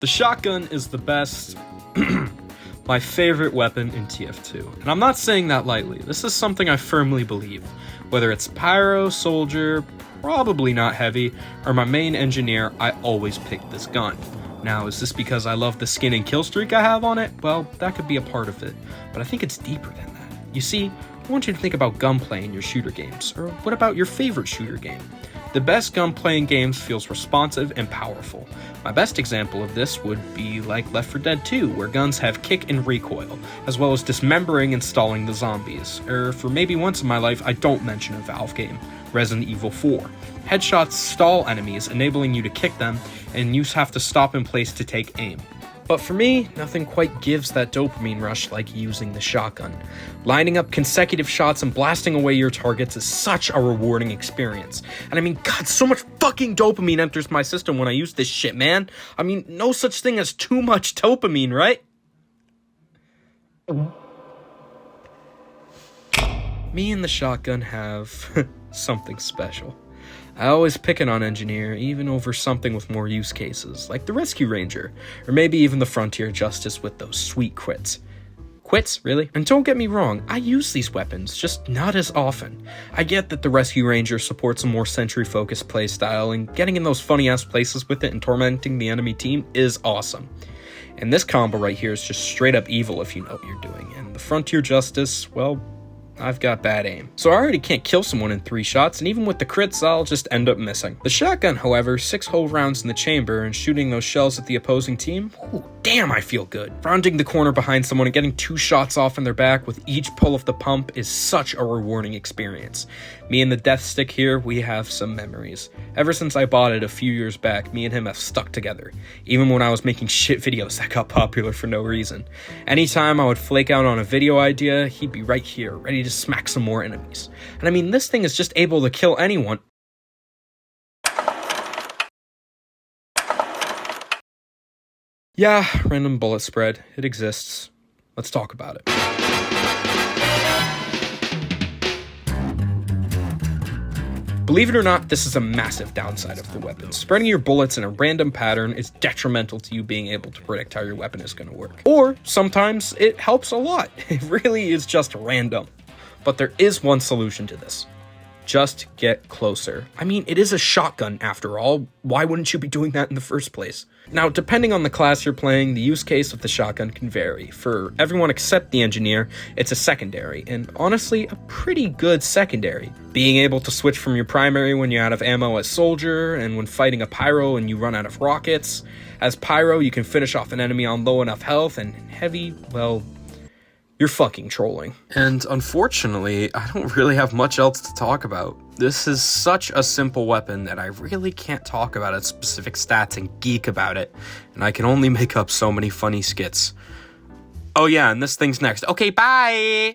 The shotgun is the best, my favorite weapon in TF2. And I'm not saying that lightly. This is something I firmly believe. Whether it's pyro, soldier, probably not heavy, or my main engineer, I always pick this gun. Now, is this because I love the skin and kill streak I have on it? Well, that could be a part of it, but I think it's deeper than that. You see, I want you to think about gunplay in your shooter games, or what about your favorite shooter game? The best gunplay in games feels responsive and powerful. My best example of this would be like Left 4 Dead 2, where guns have kick and recoil, as well as dismembering and stalling the zombies. Or for maybe once in my life, I don't mention a Valve game, Resident Evil 4. Headshots stall enemies, enabling you to kick them, and you have to stop in place to take aim. But for me, nothing quite gives that dopamine rush like using the shotgun. Lining up consecutive shots and blasting away your targets is such a rewarding experience. And I mean, God, so much fucking dopamine enters my system when I use this shit, man. I mean, no such thing as too much dopamine, right? Me and the shotgun have something special. I always pick it on engineer, even over something with more use cases, like the rescue ranger, or maybe even the frontier justice with those sweet crits. Quits, really? And don't get me wrong, I use these weapons, just not as often. I get that the rescue ranger supports a more sentry-focused playstyle, and getting in those funny-ass places with it and tormenting the enemy team is awesome. And this combo right here is just straight-up evil if you know what you're doing, and the frontier justice, well, I've got bad aim. So I already can't kill someone in 3 shots, and even with the crits, I'll just end up missing. The shotgun, however, 6 whole rounds in the chamber, and shooting those shells at the opposing team, ooh, damn, I feel good. Rounding the corner behind someone and getting 2 shots off in their back with each pull of the pump is such a rewarding experience. Me and the death stick here, we have some memories. Ever since I bought it a few years back, me and him have stuck together. Even when I was making shit videos that got popular for no reason. Anytime I would flake out on a video idea, he'd be right here, ready to smack some more enemies. And I mean, this thing is just able to kill anyone. Yeah, random bullet spread. It exists. Let's talk about it. Believe it or not, this is a massive downside of the weapon. Spreading your bullets in a random pattern is detrimental to you being able to predict how your weapon is going to work. Or, sometimes, it helps a lot. It really is just random. But there is one solution to this. Just get closer. I mean, it is a shotgun after all. Why wouldn't you be doing that in the first place? Now, depending on the class you're playing, the use case of the shotgun can vary. For everyone except the engineer, it's a secondary, and honestly, a pretty good secondary. Being able to switch from your primary when you're out of ammo as soldier, and when fighting a pyro and you run out of rockets. As pyro, you can finish off an enemy on low enough health, and heavy, well, you're fucking trolling. And unfortunately, I don't really have much else to talk about. This is such a simple weapon that I really can't talk about its specific stats and geek about it, and I can only make up so many funny skits. Oh yeah, and this thing's next. Okay, bye!